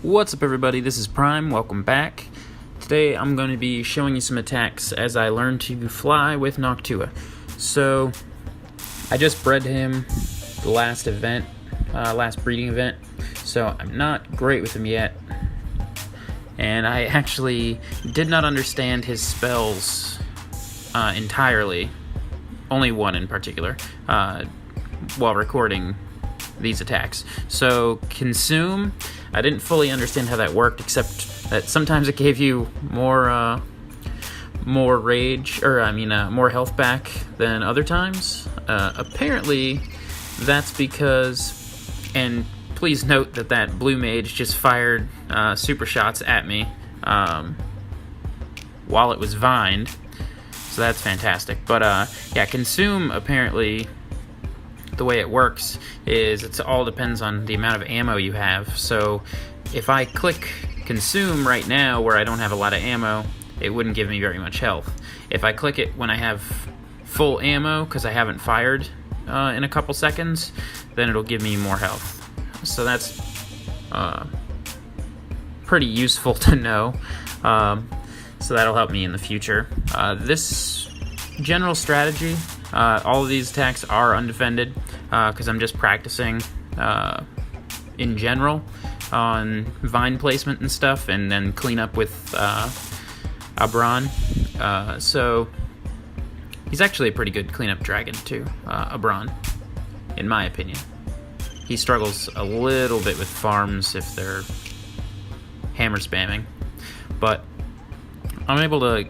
What's up, everybody? This is Prime. Welcome back. Today I'm going to be showing you some attacks as I learn to fly with Noctua. So I just bred him the last breeding event, so I'm not great with him yet. And I actually did not understand his spells entirely, only one in particular, while recording these attacks. So Consume, I didn't fully understand how that worked, except that sometimes it gave you more rage, or more health back than other times. Apparently, that's because, and please note that blue mage just fired super shots at me while it was vined, so that's fantastic. But yeah, Consume, apparently, the way it works is it all depends on the amount of ammo you have. So if I click Consume right now where I don't have a lot of ammo, it wouldn't give me very much health. If I click it when I have full ammo, because I haven't fired in a couple seconds, then it'll give me more health. So that's pretty useful to know. So that'll help me in the future. This general strategy, all of these attacks are undefended because I'm just practicing in general on vine placement and stuff, and then clean up with Abron. So he's actually a pretty good cleanup dragon too, Abron, in my opinion. He struggles a little bit with farms if they're hammer spamming, but I'm able to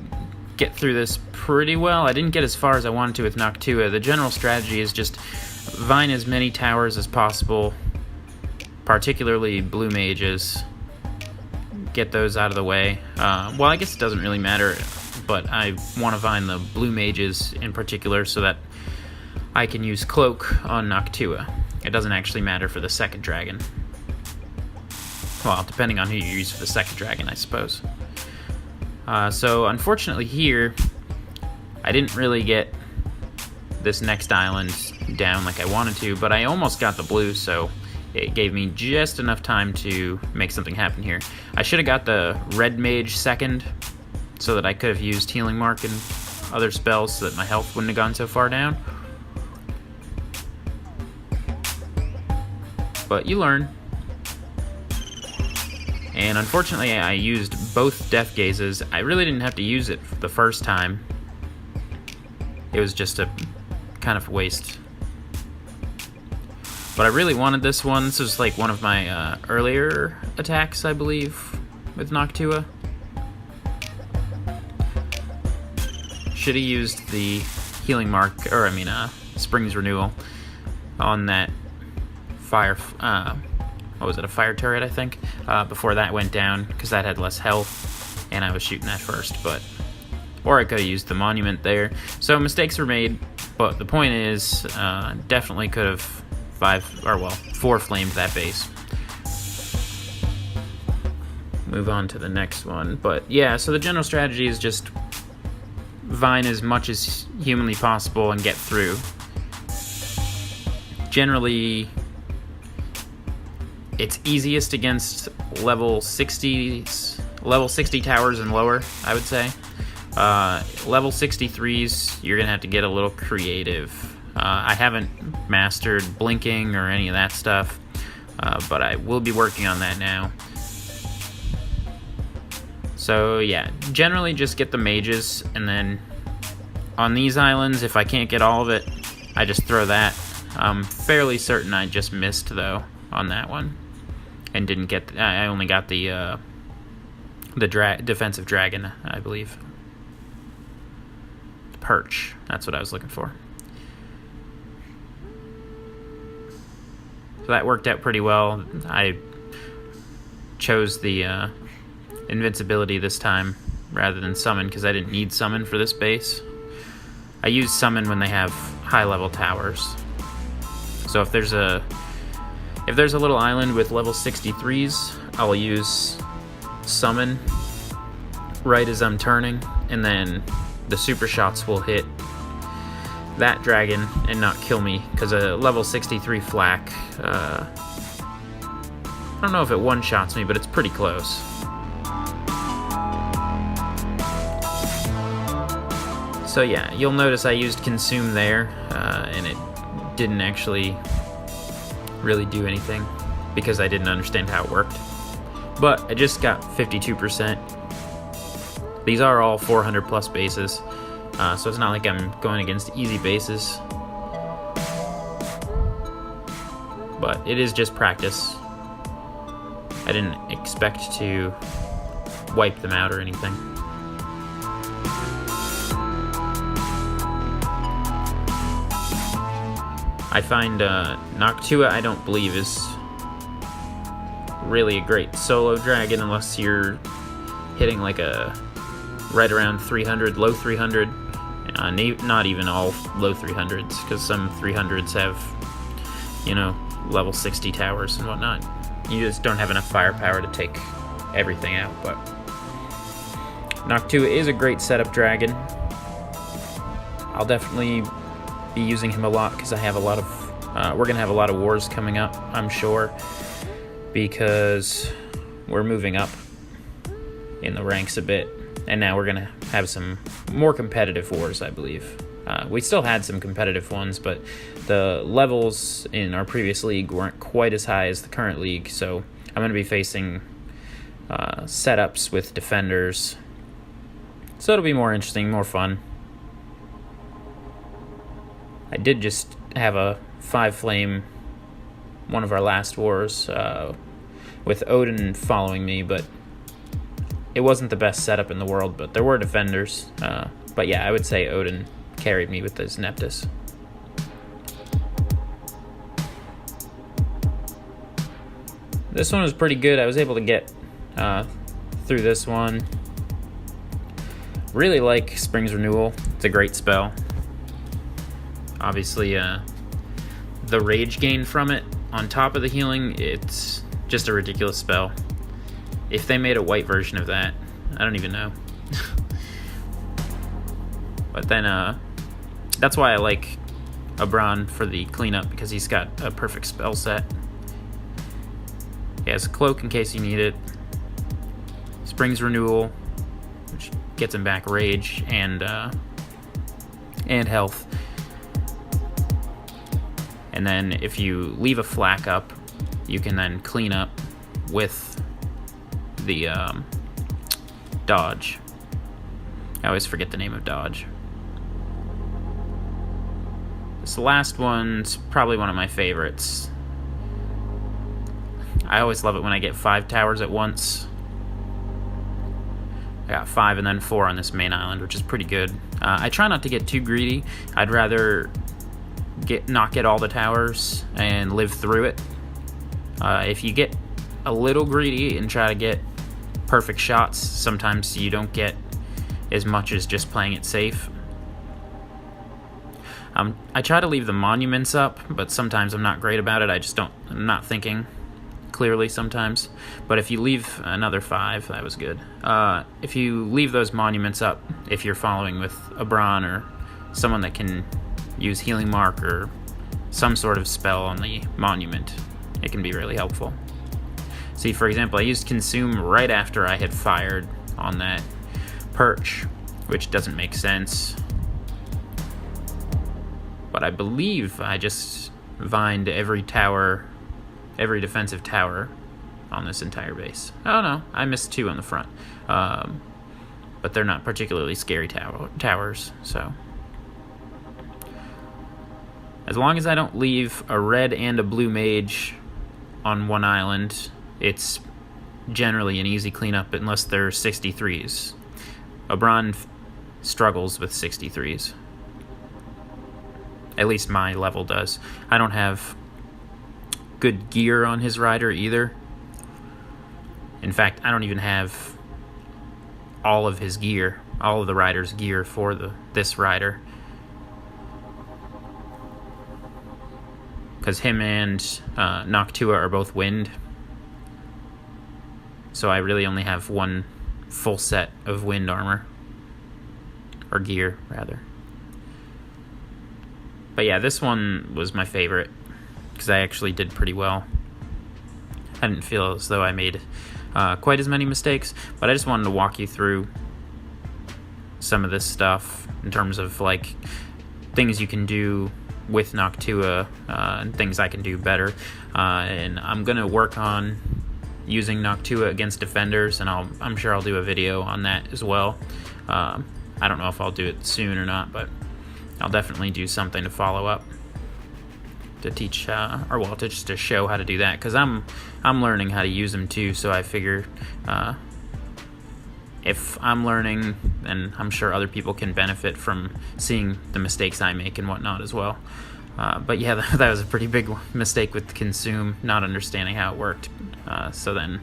get through this pretty well. I didn't get as far as I wanted to with Noctua. The general strategy is just vine as many towers as possible, particularly blue mages. Get those out of the way. Well, I guess it doesn't really matter, but I want to vine the blue mages in particular so that I can use Cloak on Noctua. It doesn't actually matter for the second dragon. Well, depending on who you use for the second dragon, I suppose. So unfortunately here, I didn't really get this next island down like I wanted to, but I almost got the blue, so it gave me just enough time to make something happen here. I should have got the red mage second, so that I could have used Healing Mark and other spells so that my health wouldn't have gone so far down. But you learn. And unfortunately, I used both Death Gazes. I really didn't have to use it the first time. It was just a kind of waste. But I really wanted this one. This was like one of my earlier attacks, I believe, with Noctua. Should have used the Healing Mark, or Spring's Renewal on that fire. What was it, a fire turret, I think, before that went down, because that had less health, and I was shooting that first, or I could have used the monument there. So mistakes were made, but the point is, definitely could have four flamed that base. Move on to the next one, but yeah, so the general strategy is just vine as much as humanly possible and get through. Generally, it's easiest against level 60 towers and lower, I would say. Level 63s, you're gonna have to get a little creative. I haven't mastered blinking or any of that stuff, but I will be working on that now. So yeah, generally just get the mages, and then on these islands, if I can't get all of it, I just throw that. I'm fairly certain I just missed, though, on that one. And didn't get, I only got the defensive dragon, I believe. Perch, that's what I was looking for. So that worked out pretty well. I chose the invincibility this time rather than summon, because I didn't need summon for this base. I use summon when they have high level towers. So if there's a little island with level 63s, I'll use summon right as I'm turning, and then the super shots will hit that dragon and not kill me, because a level 63 flak I don't know if it one-shots me, but it's pretty close. So yeah, you'll notice I used consume there, and it didn't actually really do anything because I didn't understand how it worked. But I just got 52%. These are all 400 plus bases, so it's not like I'm going against easy bases. But it is just practice. I didn't expect to wipe them out or anything. I find Noctua, I don't believe, is really a great solo dragon unless you're hitting like a right around 300, low 300. Not even all low 300s, because some 300s have, you know, level 60 towers and whatnot. You just don't have enough firepower to take everything out. But Noctua is a great setup dragon. I'll definitely be using him a lot because I have a lot of we're gonna have a lot of wars coming up, I'm sure, because we're moving up in the ranks a bit, and now we're gonna have some more competitive wars, I believe. We still had some competitive ones, but the levels in our previous league weren't quite as high as the current league, so I'm going to be facing setups with defenders. So it'll be more interesting, more fun. I did just have a 5-flame, one of our last wars, with Odin following me, but it wasn't the best setup in the world, but there were defenders. But yeah, I would say Odin carried me with his Neptus. This one was pretty good. I was able to get through this one. Really like Spring's Renewal. It's a great spell. Obviously, the rage gain from it on top of the healing, it's just a ridiculous spell. If they made a white version of that, I don't even know. But then, that's why I like Abron for the cleanup, because he's got a perfect spell set. He has a cloak in case you need it. Spring's Renewal, which gets him back rage and health. And then if you leave a flak up, you can then clean up with the dodge. I always forget the name of dodge. This last one's probably one of my favorites. I always love it when I get 5 towers at once. I got 5 and then 4 on this main island, which is pretty good. I try not to get too greedy. I'd rather not get all the towers and live through it. If you get a little greedy and try to get perfect shots, sometimes you don't get as much as just playing it safe. I try to leave the monuments up, but sometimes I'm not great about it. I'm not thinking clearly sometimes. But if you leave another 5, that was good. If you leave those monuments up, if you're following with a Bron or someone that can use Healing Mark or some sort of spell on the monument, it can be really helpful. See, for example, I used Consume right after I had fired on that perch, which doesn't make sense. But I believe I just vined every tower, every defensive tower on this entire base. Oh no, I missed 2 on the front. But they're not particularly scary towers, so. As long as I don't leave a red and a blue mage on one island, it's generally an easy cleanup unless they're 63s. Abron struggles with 63s. At least my level does. I don't have good gear on his rider either. In fact, I don't even have all of his gear, all of the rider's gear for this rider. Because him and Noctua are both wind. So I really only have one full set of wind armor. Or gear, rather. But yeah, this one was my favorite, because I actually did pretty well. I didn't feel as though I made quite as many mistakes, but I just wanted to walk you through some of this stuff in terms of like things you can do with Noctua and things I can do better. And I'm gonna work on using Noctua against defenders, and I'm sure I'll do a video on that as well. I don't know if I'll do it soon or not, but I'll definitely do something to follow up to teach just to show how to do that, because I'm learning how to use them too. So I figure if I'm learning, then I'm sure other people can benefit from seeing the mistakes I make and whatnot as well. But yeah, that was a pretty big mistake with consume, not understanding how it worked. So then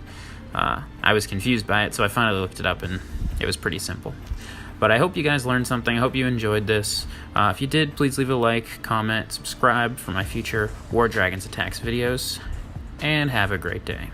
I was confused by it, so I finally looked it up, and it was pretty simple. But I hope you guys learned something. I hope you enjoyed this. If you did, please leave a like, comment, subscribe for my future War Dragons Attacks videos, and have a great day.